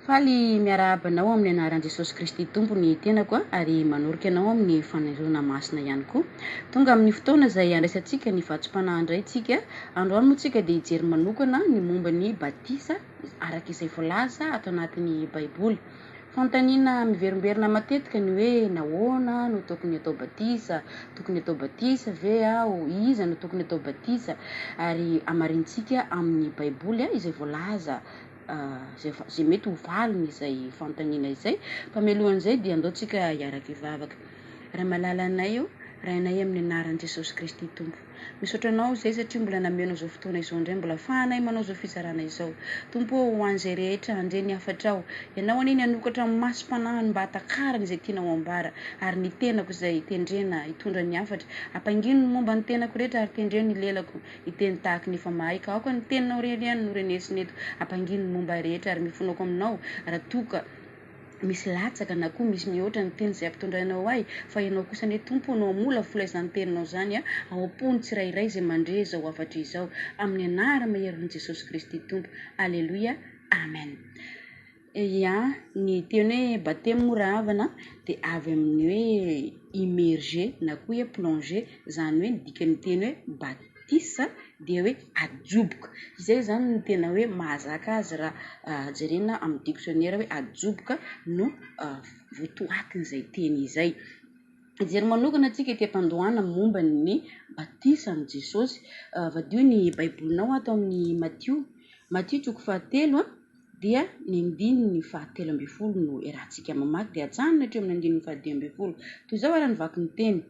Faly miarabanao amin'ny anaran'i Jesosy Kristy tompony tenako ary manorika anao amin'ny fanerona masina ihany koa. Tonga amin'ny fotoana izay andraisantsika ny vatsim-panahy indray tsika. Androany moa tsika dia hijery manokana ny momba ny batisa araka izay voalaza ato anatin'ny Baiboly. Fanontaniana miverimberina matetika ny hoe nahoana no tokony atao batisa ve iza no tokony atao batisa ary amarintsika amin'ny Baiboly izay voalaza zay mety ho valiny izay fanontaniana izay. Fa mialohan'izay dia andaontsika hiaraka hivavaka. Raha malala anay io, raha anay amin'ny anaran'i Jesosy Kristy tompo. Misaotra anao izay satria mbola namenao izao fotoana izao indray, mbola ahafahanay manao izao fizarana izao. Tompo ho an'izay rehetra andre ny hafatrao. Ianao aniny hanokatra amin'ny masom-panahiny mba hatakarany izay tianao ambara ary ny tenako izay tendrena hitondra ny hafatra. Hampangino ny momba ny tenako rehetra ary tendrena ny lelako hiteny tahaka ny efa mahay ka aoka ny teninao reriany no renesiny eto. Hampangino ny momba rehetra ary mifonako aminao raha toka misy latsaka na koa misy mihoatra ny teny izay ampitondrainao ahy, fa ianao kosa ne tompo anao mola vola izany teninao zany ao am-pony tsirairay izay mandre izao hafatra izao amin'ny anara maheron'i Jesosy Kristy tompo. Aleluia, amen. Ny teny hoe batemo raha avana dia avy amin'ny hoe immerger na koa hoe plonger, zany hoe dikany teny hoe batisa dia hoe ajoboka. Izay zany ny tena hoe mahazaka azy raha jerena amin'ny dictionnaire hoe ajoboka no votoatin'izay teny izay. Jery manokana antsika ety ampandohana momba ny batisa amin'ny Jesosy. Vadio ny Baibolinao ato amin'ny Matthieu toko 7 dia ny 7:12 no iarahantsika mamaky dia ajanona hatreo amin'ny 7:12. Toy izao ara ny vaky ny teny.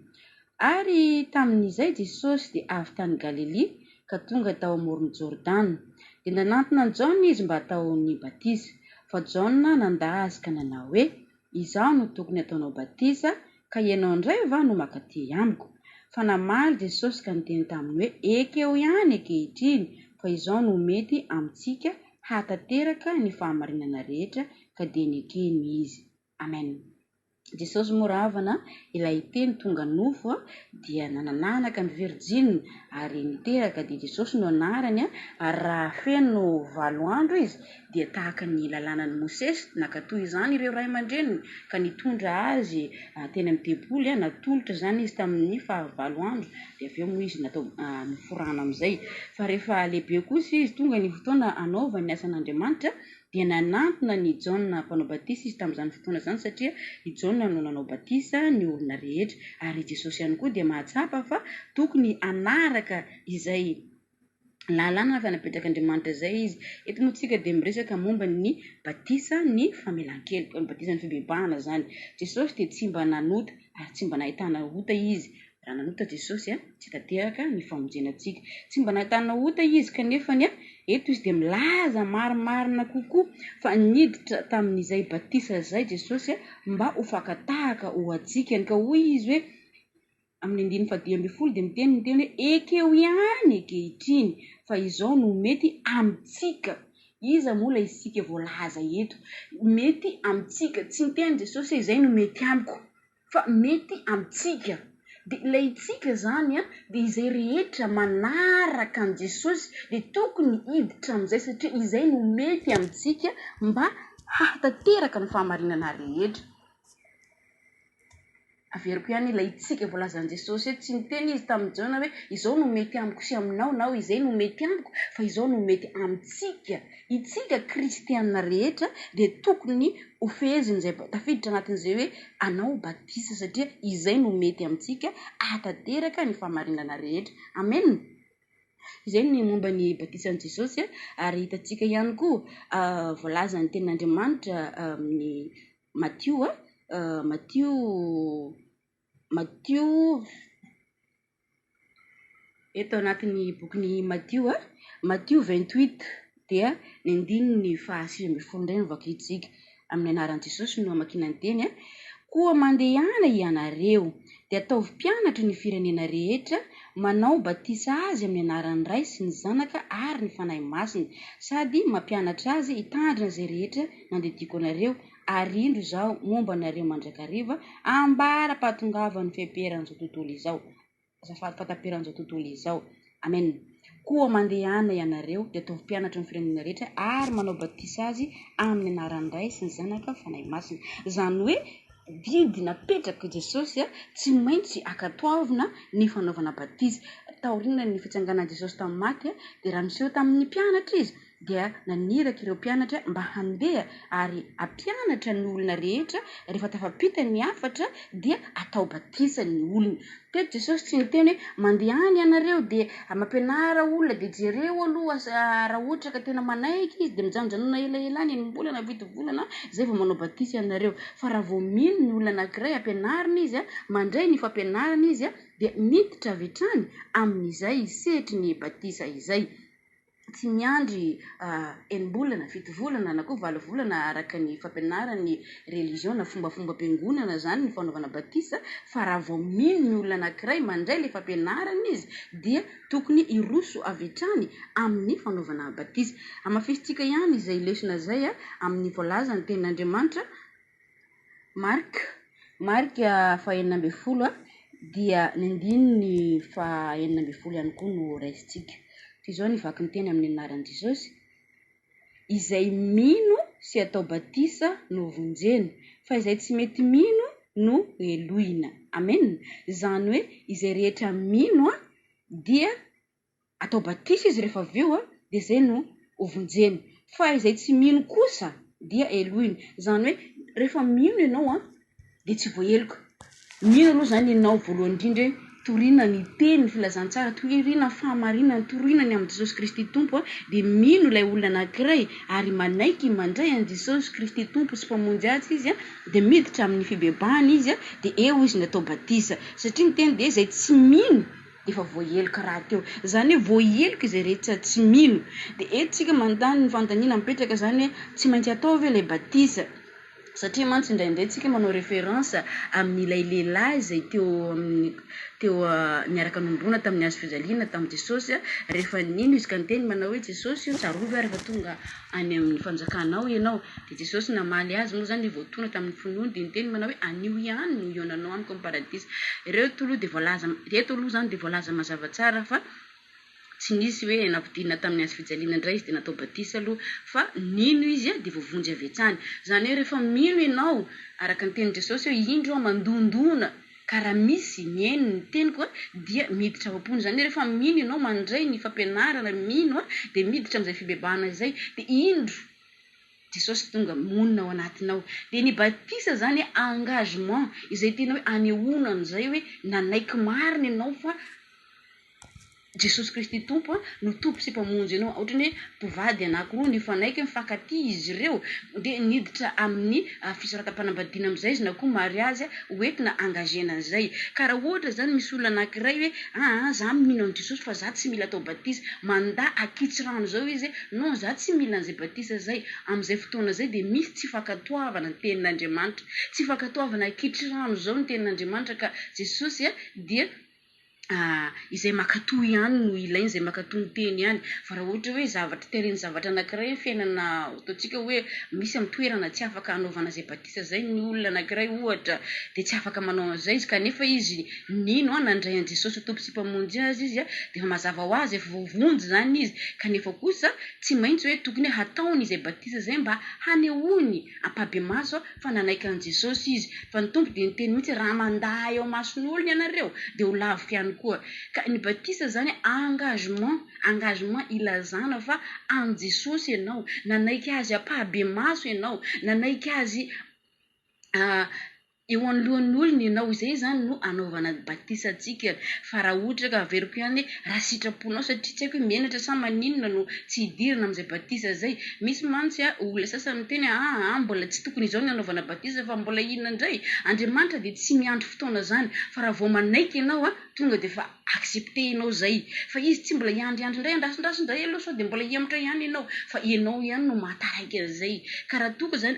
Ary tamin'izay Jesosy dia avy tany Galilea ka tonga tao amoron'ny Jordana. Dia nanantona ny Jaona izy mba atao ny batisa. Fa Jaona nanda azy ka nanao hoe, izaho no tokony ataonao batisa ka ianao indray va no makaty amiko. Fa namaly Jesosy ka niteny taminy hoe, ekeo ihany ankehitriny fa izao no mety amintsika hatateraka ny fahamarinana rehetra ka dia nekeny izy. Amen. Jesosy moa ravana ilay teny tonga nofo dia nanananaka ny Virjina ary niteraka dia Jesosy no anarany ary raha feno 7 andro izy dia tahaka ny lalànan'i Mosesy nakatoy izany ireo ray aman-dreniny ka nitondra azy teny amin'ny tempoly natolotra zany izy tamin'ny 7 andro dia avy eo moa izy natao niforana amin'izay. Fa rehefa lehibe kosa izy tonga ny fotoana anaovany asan'Andriamanitra dia nanantona ny Jaona mpanao batisa izy tamin'izany fotoana izany satria i Jaona no nanao batisa ny olona rehetra ary Jesosy ihany koa dia mahatsapa fa tokony anaraka izay lalàna fa napetrak'Andriamanitra izay izy. Eto moa tsika dia miresaka momba ny batisa ny famelan-keloka, ny batisa ny fibebahana zany. Jesosy dia tsy mba nanota ary tsy mba nahitana ota izy. Raha nanota Jesosy tsy tateraka ny famonjenantsika. Tsy mba nahitana ota izy kanefany eto izy dia milaza marimarina kokoa fa niditra tamin'izay batisa izay Jesosy mba ho fakatahaka ho atsikany ka hoy izy hoe amin'ny 7:12 dia miteny hoe ekeo ihany ankehitriny fa izao no mety amintsika. Iza moa ilay isika voalaza eto? Mety amintsika. Tsy niteny Jesosy izay no mety amiko fa mety amintsika. Dia ilay itsika zany dia izay rehetra manaraka an' Jesosy dia tokony hiditra amin'izay satria izay no mety amintsika mba hahatateraka ny fahamarinana rehetra. Averiko ihany ilay itsika voalazan'i Jesosy tsy niteny izy tamin'ny Jaona hoe izao no mety amiko sy aminao na izay no mety amiko fa izao no mety amintsika. Itsika kristianina rehetra dia tokony ho feheziny izay tafiditra anatin'izay hoe anao batisa satria izay no mety amintsika hahatateraka ny fahamarinana rehetra. Amen. Izay ny momba ny batisan'i Jesosy ary hitantsika ihany koa voalazan'ny tenin'Andriamanitra amin'ny Matthieu eto anatin'ny bokin'ny Matthieu 28 dia ny 9:9 no vakitsika amin'ny anaran'i Jesosy no amakiana ny teny koa mandehana ianareo dia ataovy mpianatra ny firenena rehetra manao batisa azy amin'ny anaran'ny Ray sy ny Zanaka ary ny Fanahy Masina sady mampianatra azy hitandrina izay rehetra nandediko anareo ary indro izao momba anareo mandrakariva ambara-patongava ny fataperan'izao tontolo izao. Amen. koa mandehana ianareo dia ataovy mpianatra ny firenena rehetra ary manao batisa azy amin'ny anaran'iray sy ny zanaka fanahy masina. Zany hoe didy napetraka Jesosy tsy maintsy akatoavina ny fanaovana batisa. Taoriana ny fitsanganan'i Jesosy tamin'ny maty dia raha miseho tamin'ny mpianatra izy dia naniraka ireo mpianatra mba handeha ary ampianatra ny olona rehetra rehefa tafapita ny afatra dia atao batisa ny olona. Teto Jesosy tsy niteny hoe mandehany ianareo dia mampianara olona dia jereo aloha raha ohatra ka tena manaiky izy dia mijanonjanona elaelany enim-bolana vito volana zay vao manao batisa ianareo. Fa raha vao mino ny olona anankiray ampianarina izy mandray ny fampianarana izy dia miditra avy hatrany amin'izay setry ny batisa izay. Tsy miandry enim-bolana fito volana na koa valo volana araka ny fampianarany religion na fombafomba-piangonana zany ny fanaovana batisa. Fa raha vao mino ny olona anankiray mandray le fampianarana izy dia tokony iroso avy hatrany amin'ny fanaovana batisa. Amafisitsika ihany izay lesona zay amin'ny voalaza ny tenin'Andriamanitra Marka 4:40 dia ny andininy 4:40 ihany koa no raisitsika. Izao ny vaky ny teny amin'ny anaran'i Jesosy: izay mino sy atao batisa no vonjeny, fa izay tsy mety mino no elohina. Amen. Zany hoe izay rehetra mino dia atao batisa izy rehefa avy eo dia zay no ovonjeny, fa izay tsy mino kosa dia elohina. Zany hoe rehefa mino ianao dia tsy voaheloka. Mino aloha zany ianao voalohany indrindra torina ny teny filazantsara, torina fahamarinana, torina ny amin'ny Jesosy Kristy Tompo dia mino ilay olona anankiray ary manaiky mandray an' Jesosy Kristy Tompo sy mpamonjy azy izy dia miditra amin'ny fibebahana izy dia eo izy natao batisa. Satria ny teny dia izay tsy mino dia efa voaheloka raha teo. Zany hoe voaheloka izay rehetra tsy mino. Dia eto tsika mandany ny fandaniana mipetraka zany hoe tsy maintsy atao ve ilay batisa. Satria mantsy indraindray tsika manao référence amin'ilay lehilahy izay teo niaraka nombona tamin'ny hazo fijaliana tamin'i Jesosy rehefa nino izy ka niteny manao hoe Jesosy tsarovy rehefa tonga any amin'ny fanjakanao ianao. Dia Jesosy namaly azy moa zany voatona tamin'ny finoany dia niteny manao hoe anio ihany no ionanao amiko amin'ny paradisa. Reto aloha zany dia voalaza mazava tsara fa tsy nisy hoe nampidina tamin'ny hazo fijaliana indray izy dia natao batisa aloha, fa nino izy dia voavonjy avy hatrany. Zany hoe rehefa mino ianao araka ny tenin' Jesosy hoe indro mandondona ka raha misy mihaino ny teniko dia miditra ao am-pony. Zany hoe rehefa mino ianao mandray ny fampianarana mino dia miditra amin'izay fibebahana izay dia indro Jesosy tonga monina ao anatinao. Dia ny batisa zany engagement izay tena hoe anehoana an'izay hoe nanaiky marina ianao fa Jesosy Kristy Tompo no tompo sy mpamonjy ianao. Ohatrany hoe mpivady anankiroa nifanaiky mifankatia izy ireo dia niditra amin'ny fisoratam-panambadiana amin'izay izy na koa mariazy hoentina engagena an'izay. Ka raha ohatra zany misy olona anankiray hoe za mino an' Jesosy fa za tsy mila atao batisa, manda akitsy rano zao izy non za tsy mila an'izay batisa zay. Amin'izay fotoana zay dia misy tsy fankatoavana ny tenin'Andriamanitra, tsy fankatoavana akitsy rano zao ny tenin'Andriamanitra. Ka Jesosy dia izay makatoa ihany no ilainy, izay makatoa ny teny ihany. Fa raha ohatra hoe zavatra tereny zavatra anankiray ny fiainana ataontsika hoe misy amin'ny toerana tsy afaka hanaovana izay batisa zay ny olona anankiray ohatra dia tsy afaka manao an'izay izy kanefa izy nino nandray an' Jesosy tompo sy mpamonjy azy izy dia efa mazava ho azy efa voavonjy zany izy. Kanefa kosa tsy maintsy hoe tokony hataony izay batisa zay mba hanehoany ampabe maso fa nanaiky an' Jesosy izy. Fa ny tompo dia niteny mihitsy raha mandaha eo mason'olona ianareo dia ho lavika ihany koa. Ka ny batisa zany engagement ilazana fa an' Jesosy ianao, nanaiky azy ampabe maso ianao, nanaiky azy eo anoloan'ny olona ianao. Izay zany no anaovana batisa antsika. Fa raha ohatra ka averiko ihany raha sitraponao satria tsy haiko hoe menatra sa maninona no tsy hidirana amin'izay batisa zay. Misy mantsy olona sasany miteny mbola tsy tokony izao ny anaovana batisa fa mbola inona indray. Andriamanitra dia tsy miandry fotoana zany, fa raha vao manaiky ianao tonga dia fa acceptenao zay. Fa izy tsy mbola iandriandry indray andrasindray aloha sao dia mbola hiamotra ihany ianao, fa ianao ihany no mahataraiky an'izay. Ka raha toka zany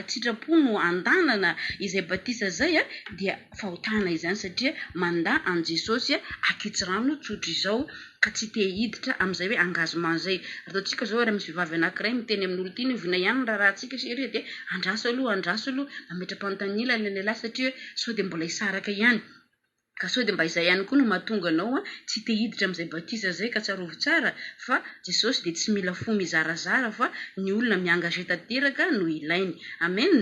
sitrapo no andanana izay batisa zay dia fahotana izany satria manda an' Jesosy akitsy rano tsotro izao ka tsy te hiditra amin'izay hoe engagement zay. Ataontsika zao raha misy vehivavy anankiray miteny amin'olo ity vina ihany raharahantsika sery dia andraso aloha mametra-panontaniana ilay lehilahy satria sao dia mbola hisaraka ihany. ka sao dia mba izay ihany koa no mahatonga anao tsy te hiditra amin'izay batisa zay ka tsarovy tsara fa jesosy dia tsy mila fo mizarazara fa ny olona miangaze tanteraka no ilainy. Amen.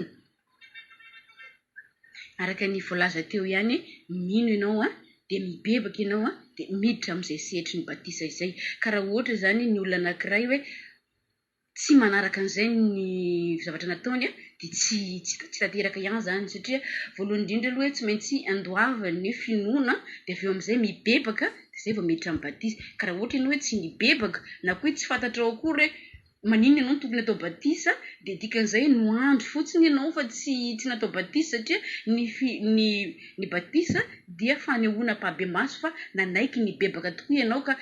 Araka ny voalaza teo ihany mino ianao dia mibebaka ianao dia miditra amin'izay sehatry ny batisa izay. Ka raha ohatra zany ny olona anankiray hoe tsy manaraka an'izay ny zavatra nataony dia tsy tanteraka ihany zany, satria voalohany indrindra aloha hoe tsy maintsy andoava ny finoana dia avy eo amin'izay mibebaka dia zay vao miditra amin'ny batisa. Ka raha ohatra ianao hoe tsy mibebaka na koa tsy fantatra ao akory hoe maninona ianao no tokony atao batisa dia dikan'izay no andro fotsiny ianao fa tsy natao batisa, satria ny batisa dia fanehoana pahabe maso fa nanaiky nibebaka tokoa ianao ka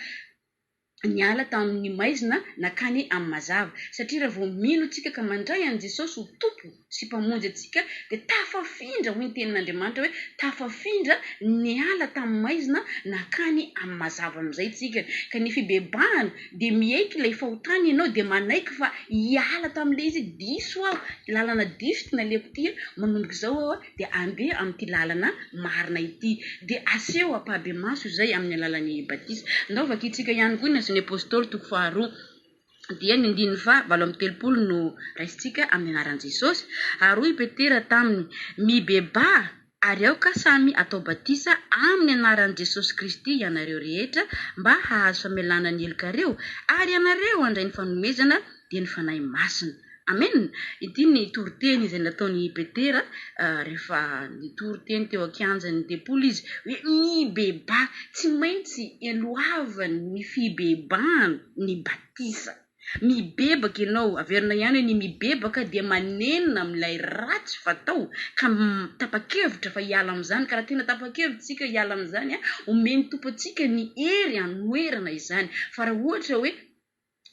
niala tamin'ny maizina nakany amin'ny mazava. Satria raha vao mino tsika ka mandray an' Jesosy ho tompo sy mpamonjy atsika dia tafafindra ho ny tenin'Andriamanitra hoe tafafindra niala tamin'ny maizina nakany amin'ny mazava amin'izay tsika. Ka ny fibebahana dia mihaiky ilay fahotana ianao dia manaiky fa hiala tamin'ilay izy diso aho lalana diso ty naleoko ty manomboka izao aho dia andeha amin'ity lalana marina ity, dia aseho apahabe maso zay amin'ny alalan'ny batisa. Ndao vakitsika ihany koa ny apôstôly toko 2 dia ny 7:30 no raisitsika amin'ny anaran'i Jesosy. Ary Petera taminy mibeba ary aoka samy atao batisa amin'ny anaran'i Jesosy Kristy ianareo rehetra mba hahazo famelana ny helokareo ary ianareo handray ny fanomezana dia ny fanahy masina. Amen. Ity ny toriteny izay nataony Petera rehefa nitoriteny teo ankianjan'ny tempolo izy hoe mibeba, tsy maintsy eloavany ny fibebahana ny batisa. Mibebaka ianao, averina ihany ny mibebaka dia manenina amin'ilay ratsy fatao ka tapa-kevitra fa hiala amin'izany. Ka raha tena tapa-kevitra tsika hiala amin'izany omeny tompo atsika ny hery hanoerana izany. Fa raha ohatra hoe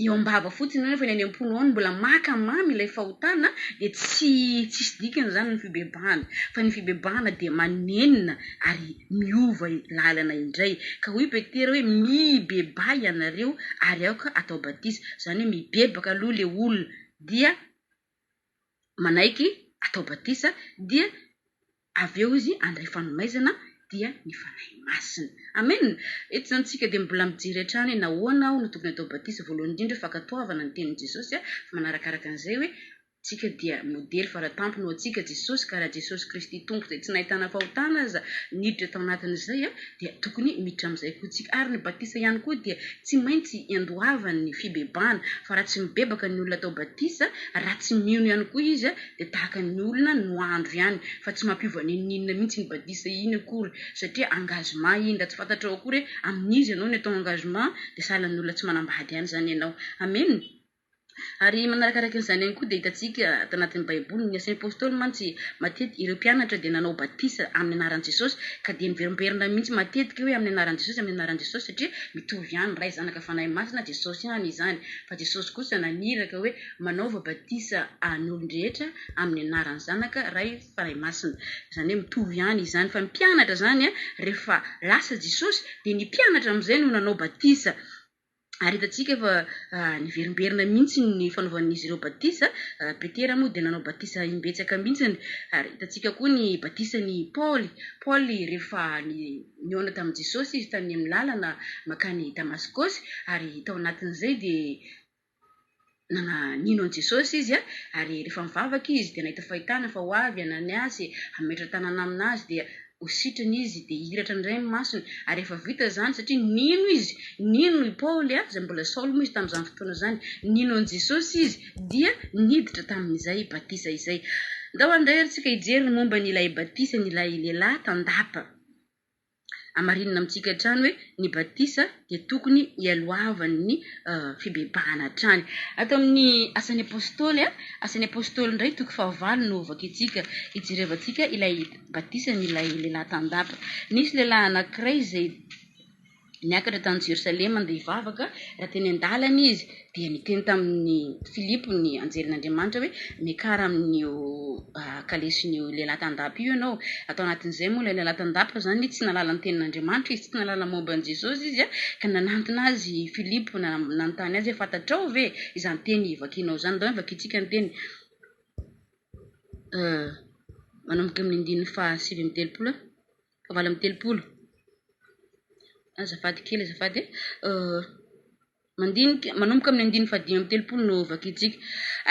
eo ambava fotsiny fa ny any am-pony ao mbola makamamy ilay fahotana dia tsisy dikany zany ny fibebahana, fa ny fibebahana dia manenina ary miova lalana indray. Ka hoy Petera hoe mibeba ianareo ary aoka atao batisa, zany hoe mibebaka aloha le olona dia manaiky atao batisa dia avy eo izy andray fanomaizana dia ny fanahy masina. Amen. Eto zany tsika dia mbola mijery hatrany nahoana aho no tokony atao batisa. Voalohany indrindra fankatoavana ny tenin'i Jesosy fa manarakaraka an'izay hoe tsika dia modely faratampony ho atsika Jesosy, ka raha Jesosy Kristy tompo izay tsy nahitana fahotana aza niditra tao anatin'izay dia tokony miditra amin'izay koa tsika. Ary ny batisa ihany koa dia tsy maintsy andoavany ny fibebahana, fa raha tsy mibebaka ny olona atao batisa, raha tsy mino ihany koa izy dia tahaka ny olona no andro ihany, fa tsy mampiova ninina mihitsy ny batisa iny akory, satria engagement iny raha tsy fantatra ao akory hoe amin'izy ianao ny atao engagement dia sahalan'ny olona tsy manambady ihany zany ianao. Amen. Ary manarakaraka an'izany ihany koa dia hitantsika ato anatin'ny baiboly ny asan'ny apôstôly mantsy matetika ireo mpianatra dia nanao batisa amin'ny anaran'i Jesosy, ka dia niverimberina mihitsy matetika hoe amin'ny anaran'i Jesosy, amin'ny anaran'i Jesosy, satria mitovy ihany ray zanaka fanahy masina Jesosy ihany izany. Fa Jesosy kosa naniraka hoe manaova batisa any olon-drehetra amin'ny anaran'ny zanaka ray fanahy masina, zany hoe mitovy ihany izany. Fa mpianatra zany rehefa lasa Jesosy dia ny mpianatra amin'izay no nanao batisa. Ary hitantsika fa niverimberina mihitsy ny fanaovan'izy ireo batisa. Petera moa dia nanao batisa imbetsaka mihitsiny. Ary hitantsika koa ny batisa ny Paoly rehefa niona tamin'i Jesosy izy tany amin'ny lalana makany Damaskosy, ary tao anatin'izay dia nino an'i Jesosy izy ary rehefa mivavaka izy dia nahita fahitana fa ho avy Ananiasy hametra tanana aminazy dia ho sitrany izy dia hiratra indray ny masony. Ary rehefa vita zany, satria nino i Paoly izay mbola Saoly moa izy tamin'izany fotoana zany, nino an'i Jesosy izy dia niditra tamin'izay batisa izay. Ndao andray tsika hijery momba n'ilay batisa n'ilay lehilahy tandapa. Amarinina amintsika hatrany hoe ny batisa dia tokony hialoavany ny fibebahana hatrany. Ato amin'ny asan'ny apôstôly indray toko 9 no vakitsika hijerevantsika ilay batisa n'ilay lehilahy tandapa. Nisy lehilahy anankiray izay niakatra tany Jerosalema andeha hivavaka. Raha teny an-dalana izy dia niteny tamin'ny Filipo ny anjelin'Andriamanitra hoe miakara amin'io kaleson'io lehilahy tandapa io ianao. Atao anatin'izay moa ilay lehilahy tandapa zany tsy nalala ny tenin'Andriamanitra izy, tsy nalala momba an'i Jesosy izy ka nanantona azy Filipo nanontany azy hoe fantatrao ve izany teny vakinao zany. Ndao vakitsika ny teny manomboka amin'ny 9:7-30 ka 8-30. azafady kely azafady manomboka amin'ny 5:30 no vakitsika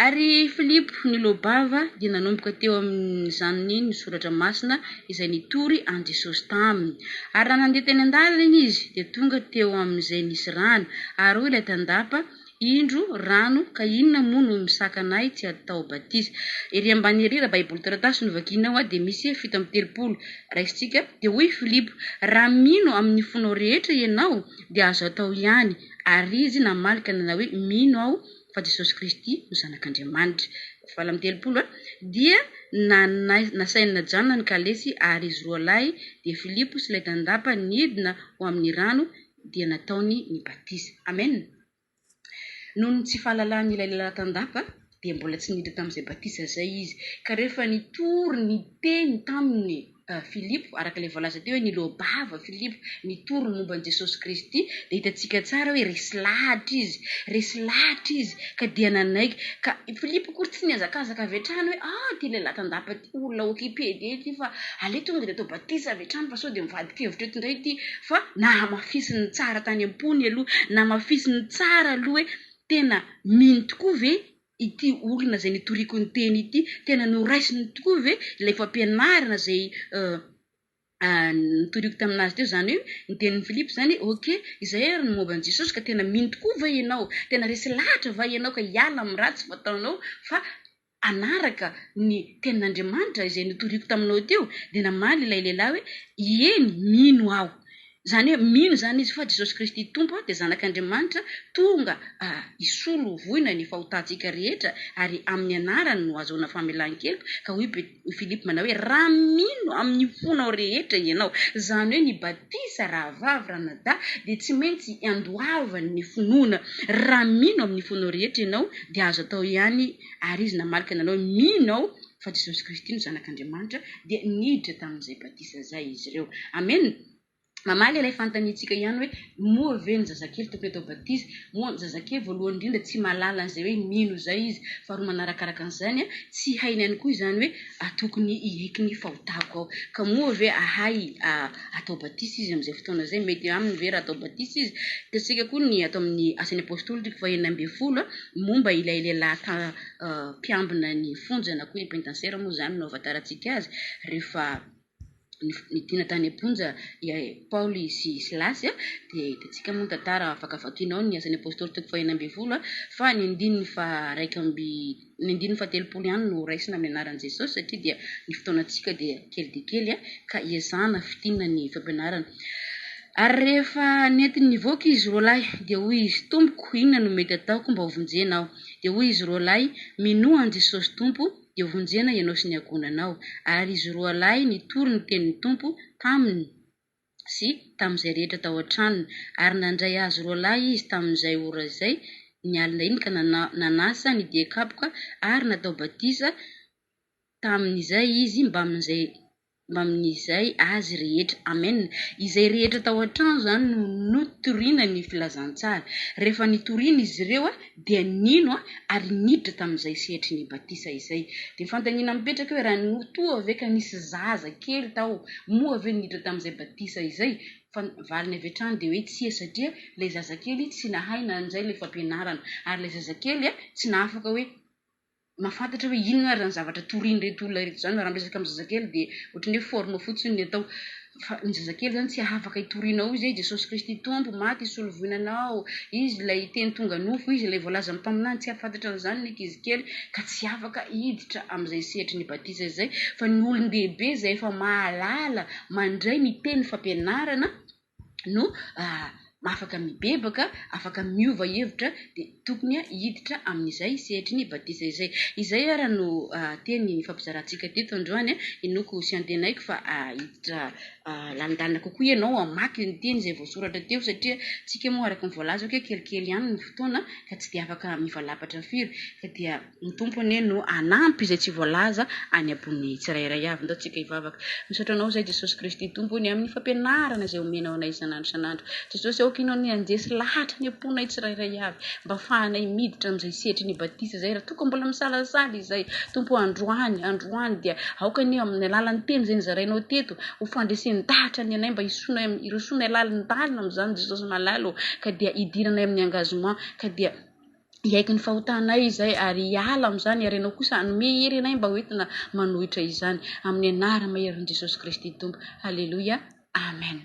ary Filipo ny lobava dia nanomboka teo amin'izany ny soratra masina izay nitory an Jesosy taminy ary raha nandeha teny an-dalana izy dia tonga teo amin'izay nisy rano ary hoy ilay tandapa indro rano ka inona moa no misakanay tsy atao batisa ery ambany ery raha baiboly taratasy no vakianao dia misy 7:30 raisitsika dia hoy Filipo raha mino amin'ny fonao rehetra ianao dia azo atao ihany ary izy namalika nanao hoe mino aho fa Jesosy Kristy no zanak'Andriamanitra 7:30 dia nasaina janona ny kalesy ary izy roa lahy dia Filipo sy ilay tandapa nidina ho amin'ny rano dia nataony ny batisa amen noho ny tsy fahalalany ilay lehilahy tandapa dia mbola tsy niditra tamin'izay batisa zay izy ka rehefa nitory ny teny taminy Filipo araka ilay voalaza teo hoe nilobava Filipo nitory ny momba ny Jesosy Kristy dia hitantsika tsara hoe resy lahatra izy ka dia nanaiky ka Filipo kory tsy niazakazaka avy hatrany hoe ty lehilahy tandapa ty olona okipedy ty fa ale tonga dia atao batisa avy hatrany fa sao dia mivadikevitra eto indray ty fa namafisiny tsara tany am-pony aloha namafisiny tsara aloha hoe tena mino tokoa ve ity olona zay nitoriko ny teny ity tena noraisiny tokoa ve ilay fampianarana zay nitoriko taminazy teo zany hoe ny tenin'ny Filipo zany okay izay ary ny momba ny Jesosy ka tena mino tokoa va ianao tena resy lahatra va ianao ka hiala amin'ny ratsy fataonao fa anaraka ny tenin'Andriamanitra izay nitoriko taminao teo dia namaly ilay lehilahy hoe eny mino aho zany hoe mino zany izy fa Jesosy Kristy tompo dia zanak'Andriamanitra tonga isolo voina ny fahotantsika rehetra ary amin'ny anarany no azahoana famelan-keloka ka hoy Filipo manao hoe raha mino amin'ny fonao rehetra ianao zany hoe ny batisa raha vavy raha nada dia tsy maintsy andoavany ny finoana raha mino amin'ny fonao rehetra ianao dia azo atao ihany ary izy namalika nanao mino ao fa Jesosy Kristy no zanak'Andriamanitra dia niditra tamin'izay batisa zay izy ireo amen mamaly ilay fantanitsika ihany hoe moa ve ny zazakely tokony atao batisa moa ny zazakely voalohany indrindra tsy mahalala an'izay hoe mino zay izy fa roa manarakaraka an'izany tsy hainy ihany koa izany hoe tokony iheky ny fahotako ao ka moa ve ahay atao batisa izy amin'izay fotoana zay mety aminy ve raha atao batisa izy tasika koa ny atao amin'ny asan'ny apôstoly 20 momba ilay lehilahy mpiambina ny fonjana koa penitentiaire moa zany no avataratsika azy rehefa nidina tany am-ponja Paoly sy Silasy dia hitantsika moa tantara afaka vatoinao ny asan'ny apôstoly 20 fa ny 13 ihany no raisina amin'ny anaran'i Jesosy satria dia ny fotoanantsika dia kely dia kely ka iazana fitinana ny fampianarana ary rehefa nentiny nivoaka izy roa lahy dia hoy izy tompoko inona no mety ataoko mba hovonjena aho dia hoy izy roa lahy minoa an Jesosy tompo dia hovonjena ianao sy ny ankonanao ary izy roa lahy nitory ny tenin'ny tompo taminy sy tamin'izay rehetra tao an-tranony ary nandray azy roa lahy izy tamin'izay ora izay ny alina iny ka nanasa ny diakapoka ary natao batisa tamin'izay izy mba amin'izay azy rehetra amen izay rehetra tao an-trano zany no notoriana ny filazantsara rehefa nitoriana izy ireo dia nino ary niditra tamin'izay sehatry ny batisa izay dia fantaniana mipetraka hoe raha toa ve ka nisy zaza kely tao moa ve niditra tamin'izay batisa izay fa valiny avy hatrany dia hoe tsia satria ilay zazakely tsy nahay na an'izay ilay fampianarana ary ilay zazakely tsy nahafaka hoe mahafantatra hoe inona ary ny zavatra toriany reto olona reto zany raha miresaka amin'ny zazakely dia ohatrany hoe forme fotsiny ny atao fa ny zazakely zany tsy afaka hitorianao izy Jesosy Kristy tompo maty isolovoinanao izy ilay teny tonga nofo izy ilay voalaza amin'ny mpaminany tsy afantatra an'izany ny ankizy kely ka tsy afaka hiditra amin'izay sehatry ny batisa izay fa ny olon-dehibe izay efa mahalala mandray ny teny fampianarana no afaka mibebaka afaka miova hevitra dia tokony hiditra amin'izay sehatry ny batisa izay ara no teny ny fampizarantsika teto androany inoko sy antenaiko fa hiditra landalina kokoa ianao amaky ny teny izay voasoratra teo satria tsika moa araka ny voalaza hoe kelikely ihany ny fotoana ka tsy dia afaka mivalapatra firy ka dia ny tompony no anampy izay tsy voalaza any ambony tsirairay avy ndao tsika hivavaka misaotranao zay Jesosy Kristy tompony amin'ny fampianarana izay omenao anay isanandro Jesosy aokinao ny anjesy lahatra ny amponay tsirairay avy mba ahafahanay miditra amin'izay sehatry ny batisa zay raha tonga mbola misalasala izay tompo androany dia aoka ny amin'ny alalan'ny teny zay nyzarainao teto ho fandresen'ny dahatra ny anay mba irosoanay alalan'ny dalina amin'izany jesosy malalo ka dia idiranay amin'ny engagement ka dia iaiky ny fahotanay izay ary iala amin'izany arenao kosa anome hery anay mba hoentina manohitra izany amin'ny anara maherin' jesosy kristy tompo halleloia amen.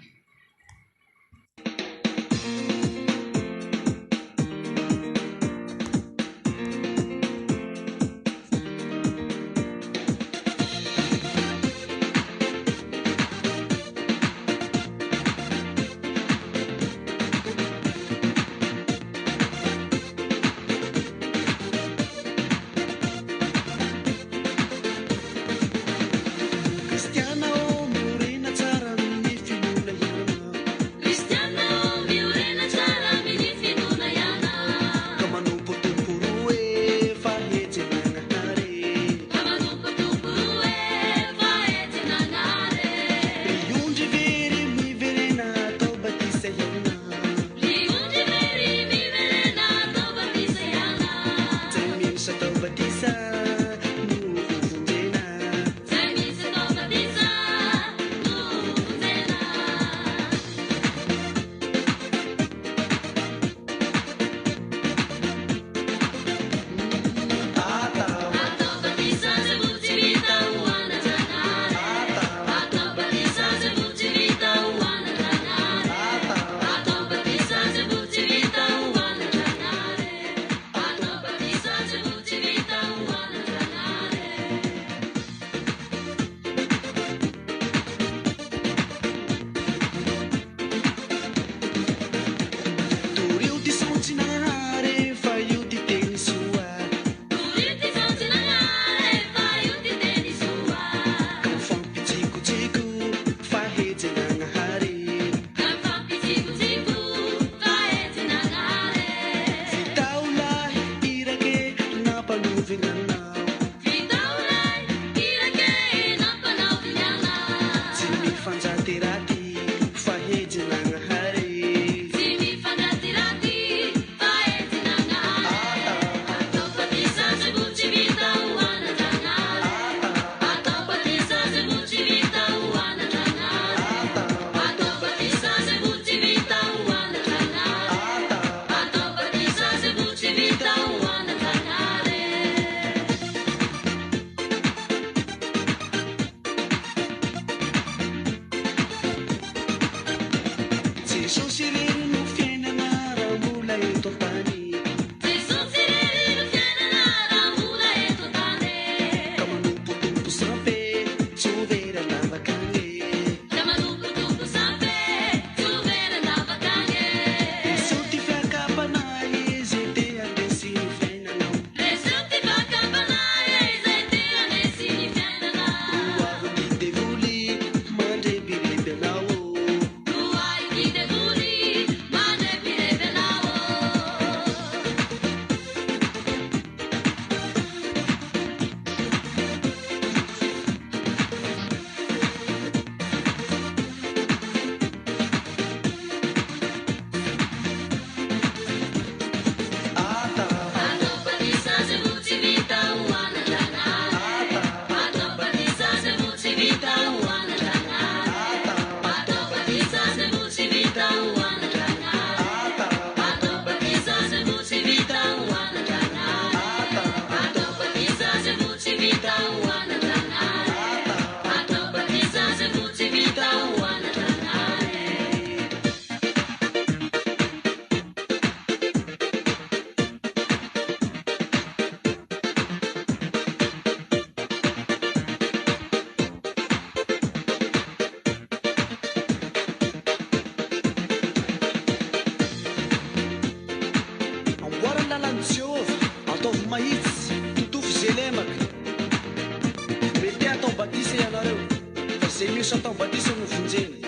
Batisa no vonjeny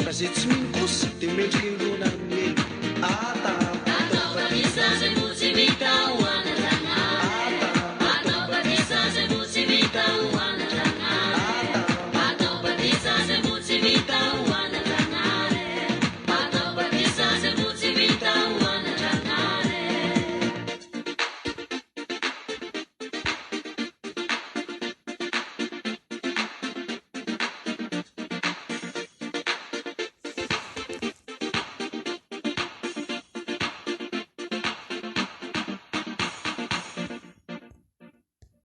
fa zay tsy mino kosa dia mendrika